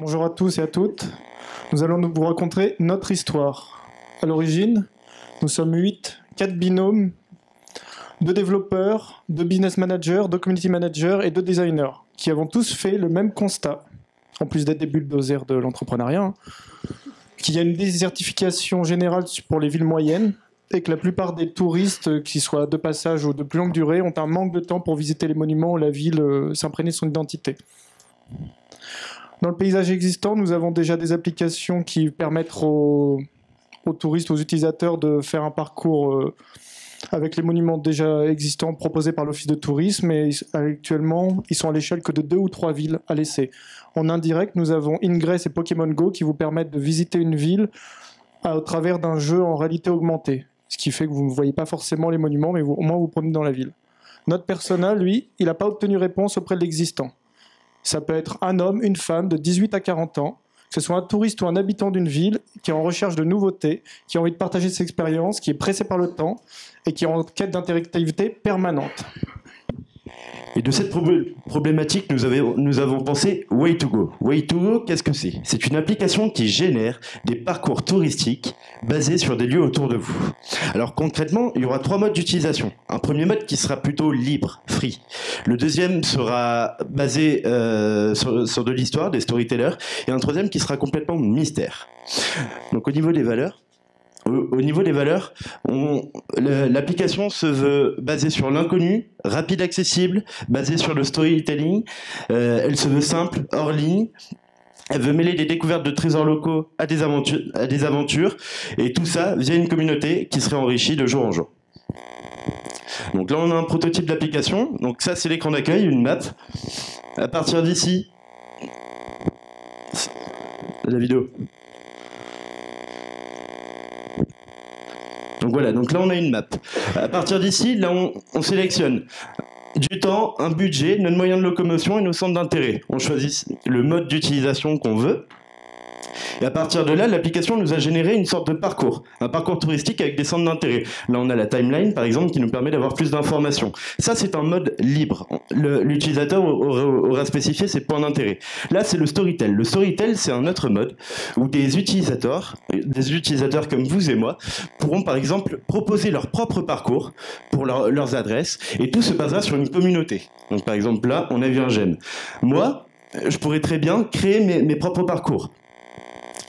Bonjour à tous et à toutes. Nous allons vous raconter notre histoire. À l'origine, nous sommes 8, 4 binômes, 2 développeurs, 2 business managers, 2 community managers et 2 designers, qui avons tous fait le même constat, en plus d'être des bulldozers de l'entrepreneuriat, qu'il y a une désertification générale pour les villes moyennes et que la plupart des touristes, qu'ils soient de passage ou de plus longue durée, ont un manque de temps pour visiter les monuments où la ville s'imprégner de son identité. Dans le paysage existant, nous avons déjà des applications qui permettent aux touristes, aux utilisateurs de faire un parcours avec les monuments déjà existants proposés par l'Office de tourisme. Et actuellement, ils sont à l'échelle que de 2 ou 3 villes à l'essai. En indirect, nous avons Ingress et Pokémon Go qui vous permettent de visiter une ville au travers d'un jeu en réalité augmentée. Ce qui fait que vous ne voyez pas forcément les monuments, mais au moins vous promenez dans la ville. Notre persona, lui, il n'a pas obtenu réponse auprès de l'existant. Ça peut être un homme, une femme de 18 à 40 ans, que ce soit un touriste ou un habitant d'une ville qui est en recherche de nouveautés, qui a envie de partager ses expériences, qui est pressé par le temps et qui est en quête d'interactivité permanente. Et de cette problématique, nous avons pensé Way2Go. Way2Go, qu'est-ce que c'est? C'est une application qui génère des parcours touristiques basés sur des lieux autour de vous. Alors concrètement, il y aura 3 modes d'utilisation. Un premier mode qui sera plutôt libre, free. Le deuxième sera basé sur de l'histoire, des storytellers. Et un troisième qui sera complètement mystère. Donc au niveau des valeurs, l'application se veut basée sur l'inconnu, rapide, accessible, basée sur le storytelling. Elle se veut simple, hors ligne. Elle veut mêler des découvertes de trésors locaux à des aventures, et tout ça via une communauté qui serait enrichie de jour en jour. Donc là, on a un prototype d'application. Donc ça, c'est l'écran d'accueil, une map. À partir d'ici, la vidéo. Donc voilà, donc là on a une map. À partir d'ici, là on sélectionne du temps, un budget, notre moyen de locomotion et nos centres d'intérêt. On choisit le mode d'utilisation qu'on veut. Et à partir de là, l'application nous a généré une sorte de parcours, un parcours touristique avec des centres d'intérêt. Là, on a la timeline, par exemple, qui nous permet d'avoir plus d'informations. Ça, c'est un mode libre. L'utilisateur aura spécifié ses points d'intérêt. Là, c'est le storytell. Le storytell, c'est un autre mode où des utilisateurs comme vous et moi, pourront, par exemple, proposer leur propre parcours pour leurs adresses, et tout se basera sur une communauté. Donc, par exemple, là, on a vu un gemme. Moi, je pourrais très bien créer mes propres parcours,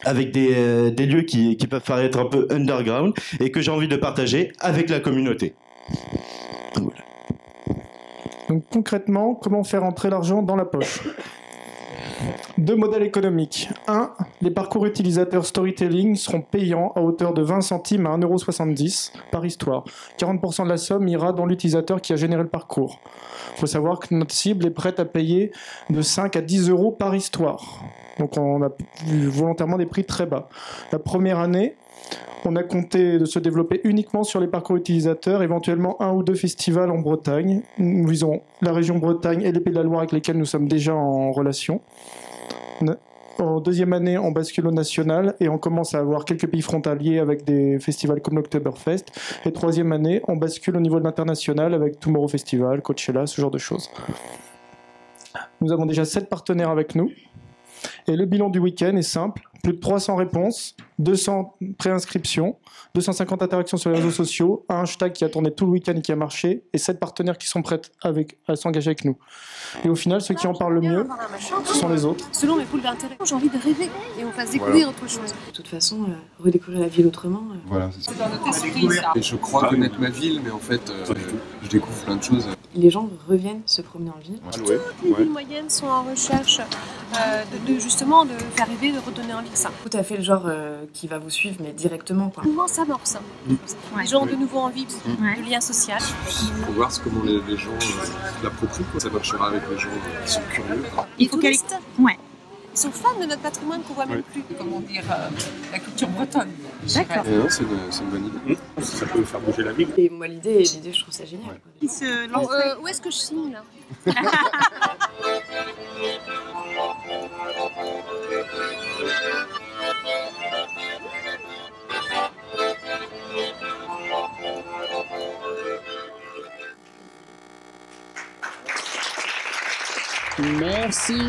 avec des lieux qui peuvent paraître un peu underground et que j'ai envie de partager avec la communauté. Voilà. Donc concrètement, comment faire entrer l'argent dans la poche? 2 modèles économiques. 1. Les parcours utilisateurs storytelling seront payants à hauteur de 20 centimes à 1,70 € par histoire. 40% de la somme ira dans l'utilisateur qui a généré le parcours. Il faut savoir que notre cible est prête à payer de 5 à 10 € par histoire. Donc on a vu volontairement des prix très bas. La première année, on a compté de se développer uniquement sur les parcours utilisateurs, éventuellement 1 ou 2 festivals en Bretagne. Nous visons la région Bretagne et les Pays de la Loire avec lesquels nous sommes déjà en relation. En deuxième année, on bascule au national et on commence à avoir quelques pays frontaliers avec des festivals comme l'Oktoberfest. Et troisième année, on bascule au niveau de l'international avec Tomorrow Festival, Coachella, ce genre de choses. Nous avons déjà 7 partenaires avec nous. Et le bilan du week-end est simple. Plus de 300 réponses, 200 préinscriptions, 250 interactions sur les réseaux sociaux, un hashtag qui a tourné tout le week-end et qui a marché, et 7 partenaires qui sont prêts à s'engager avec nous. Et au final, ceux qui en parlent le mieux, ce sont les autres. Selon mes poules d'intérêt, j'ai envie de rêver et on fasse découvrir autre chose. De toute façon, redécouvrir la ville autrement. Voilà, c'est ça. Dans notre esprit, ça. Et je crois connaître ma ville, mais en fait, je découvre plein de choses. Les gens reviennent se promener en ville. Ouais. Les villes moyennes sont en recherche justement de faire rêver, de redonner envie de ça. Tout à fait le genre qui va vous suivre, mais directement, quoi. Le mouvement s'amorce. Les gens ont de nouveau envie de lien social. Pour voir comment les gens l'approprient, quoi. Ça marchera avec les gens qui sont curieux. Les touristes, ouais. Ils sont fans de notre patrimoine qu'on voit même plus. Comment dire, la culture bretonne. D'accord. Non, c'est une bonne idée. Ça peut faire bouger la ville. Et moi, l'idée, je trouve ça génial. Ouais. Où est-ce que je signe, là? Merci.